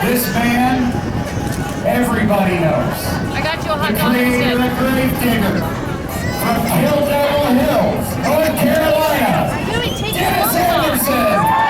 This man, everybody knows. I got you a hot the dog. creator of Gravedigger from Hill Devil Hills, North Carolina. Dennis Anderson.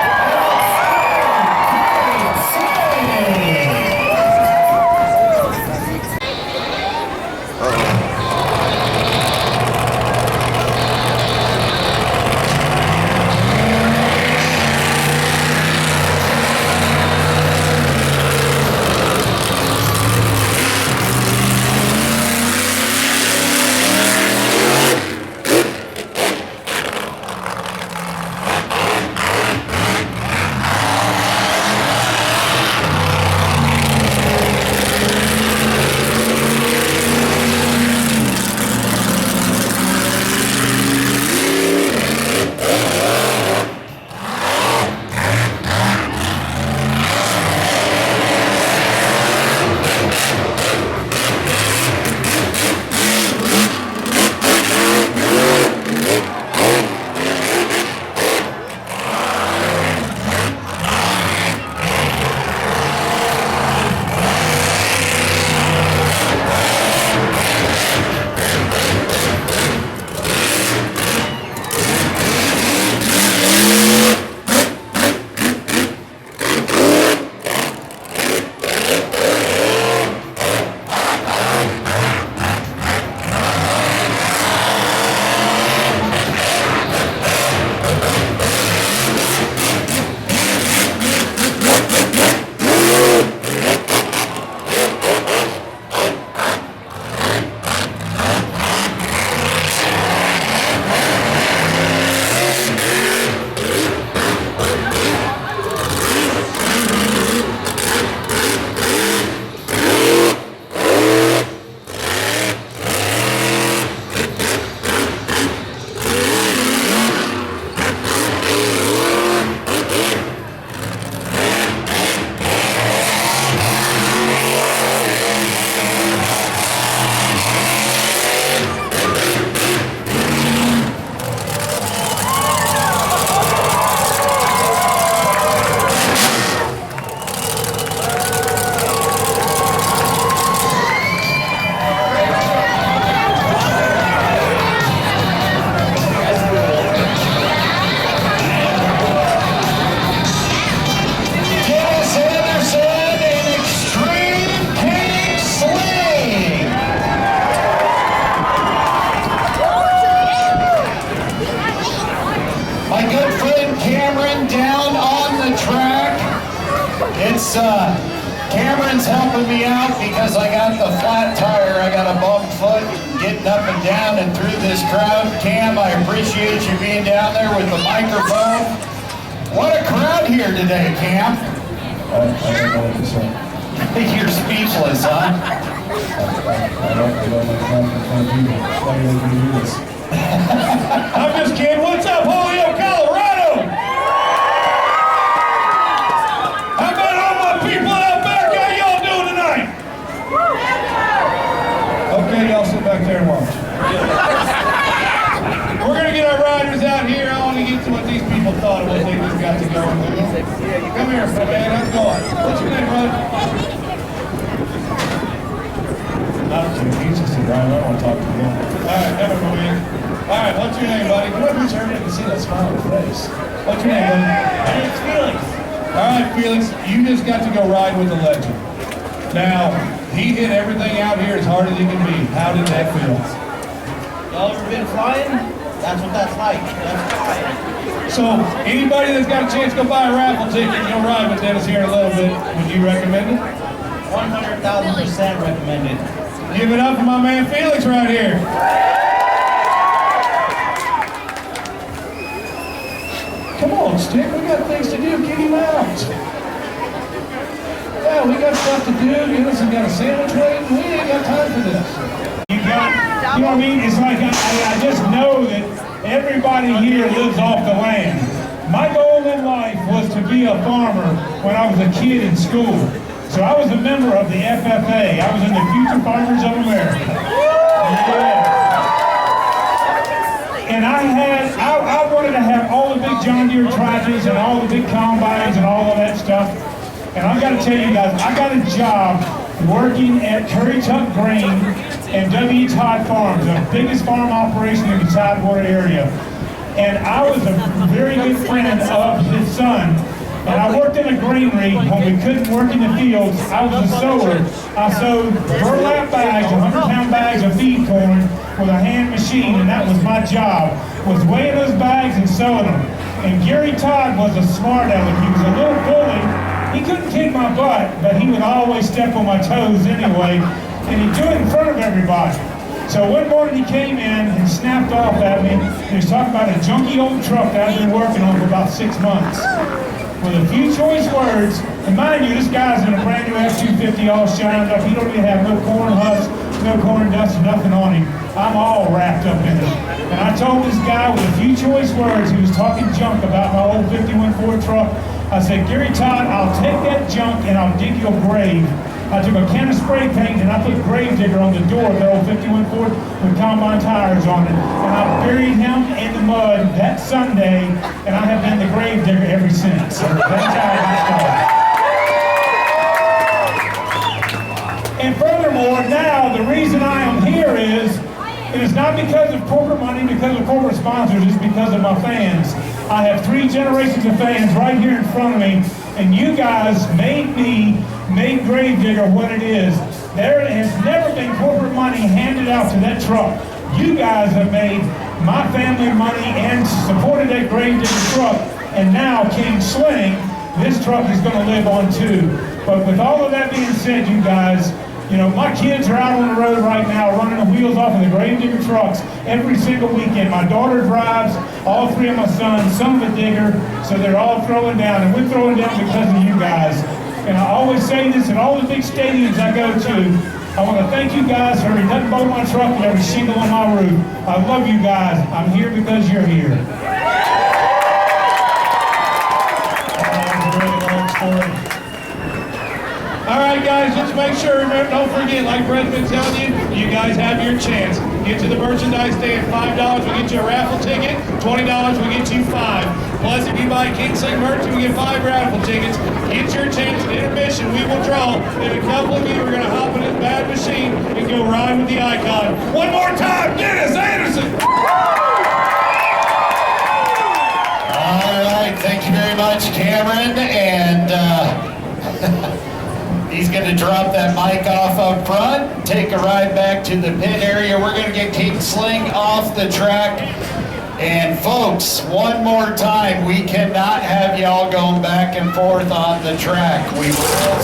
Cameron's helping me out because I got the flat tire. I got a bum foot getting up and down and through this crowd. Cam, I appreciate you being down there with the microphone. What a crowd here today, Cam. I don't know what to say. You're speechless, huh? I don't like microphone people. Why do you let me do this? I'm just kidding. What's up, Holyoke, Colorado? How about all my people out back? How y'all doing tonight? Okay, y'all sit back there and watch. We're going to get our riders out here. I want to get to what these people thought of what they just got to go and do. Come here, man. How's it going? What's your name, bud? I don't care. He's just a driver. I don't want to talk to him. All right, never mind. All right, what's your name, buddy? Come on, who's here? I can see that smile on his face. What's your name, buddy? My name's Felix. All right, Felix, you just got to go ride with the legend. Now, he hit everything out here as hard as he can be. How did that feel? Y'all ever been flying? That's what that's like. That's flying. So, anybody that's got a chance to go buy a raffle ticket and go ride with Dennis here in a little bit, would you recommend it? 100,000% recommended. Give it up for my man Felix right here. Come on, Stick, we got things to do. Get him out. Yeah, we got stuff to do. Dennis has got a sandwich waiting. We ain't got time for this. You know what I mean? It's like I just know that everybody here lives off the land. My goal in life was to be a farmer when I was a kid in school. So I was a member of the FFA. I was in the Future Farmers of America. Yeah. And I wanted to have all the big John Deere tractors and all the big combines and all of that stuff. And I've got to tell you guys, I got a job working at Curry Tuck Grain and W. Todd Farms, the biggest farm operation in the Tidewater area. And I was a very good friend of his son. And I worked in a granary when we couldn't work in the fields. I was a sower. I sowed burlap bags, 100-pound bags of feed corn with a hand machine, and that was my job, was weighing those bags and sowing them. And Gary Todd was a smart aleck. He was a little bully. He couldn't kick my butt, but he would always step on my toes anyway, and he'd do it in front of everybody. So one morning he came in and snapped off at me. He was talking about a junky old truck that I've been working on for about 6 months. With a few choice words, and mind you, this guy's in a brand new F-250 all shined up. He don't even have no corn husks, no corn dust, nothing on him. I'm all wrapped up in it. And I told this guy with a few choice words, he was talking junk about my old 51 Ford truck. I said, Gary Todd, I'll take that junk and I'll dig you a grave. I took a can of spray paint and I put grave digger on the door of the old 51 Ford with combine tires on it. And I buried him in the mud that Sunday, and I have been the grave digger ever since. So that's how I got started. And furthermore, now the reason I am here is, it is not because of corporate money, because of corporate sponsors, it's because of my fans. I have 3 generations of fans right here in front of me, and you guys made Gravedigger what it is. There has never been corporate money handed out to that truck. You guys have made my family money and supported that Gravedigger truck, and now King Sling, this truck is going to live on too. But with all of that being said, you guys, you know, my kids are out on the road right now running the wheels off of the Gravedigger trucks every single weekend. My daughter drives, all 3 of my sons, some of a digger, so they're all throwing down, and we're throwing down because of you guys. And I always say this at all the big stadiums I go to. I want to thank you guys for every nut and bolt on my truck and every shingle on my roof. I love you guys. I'm here because you're here. That was a really long story. All right, guys, let's make sure, remember, don't forget, like Brett's been telling you, you guys have your chance. Get to the merchandise stand, $5 will get you a raffle ticket, $20 will get you 5. Plus, if you buy King Sling merch, you get 5 raffle tickets. Get your chance at intermission. We will draw, and a couple of you are going to hop in this bad machine and go ride with the icon. One more time, Dennis Anderson! All right, thank you very much, Cameron, and he's going to drop that mic off up front, take a ride back to the pit area. We're going to get King Sling off the track. And folks, one more time, we cannot have y'all going back and forth on the track. We will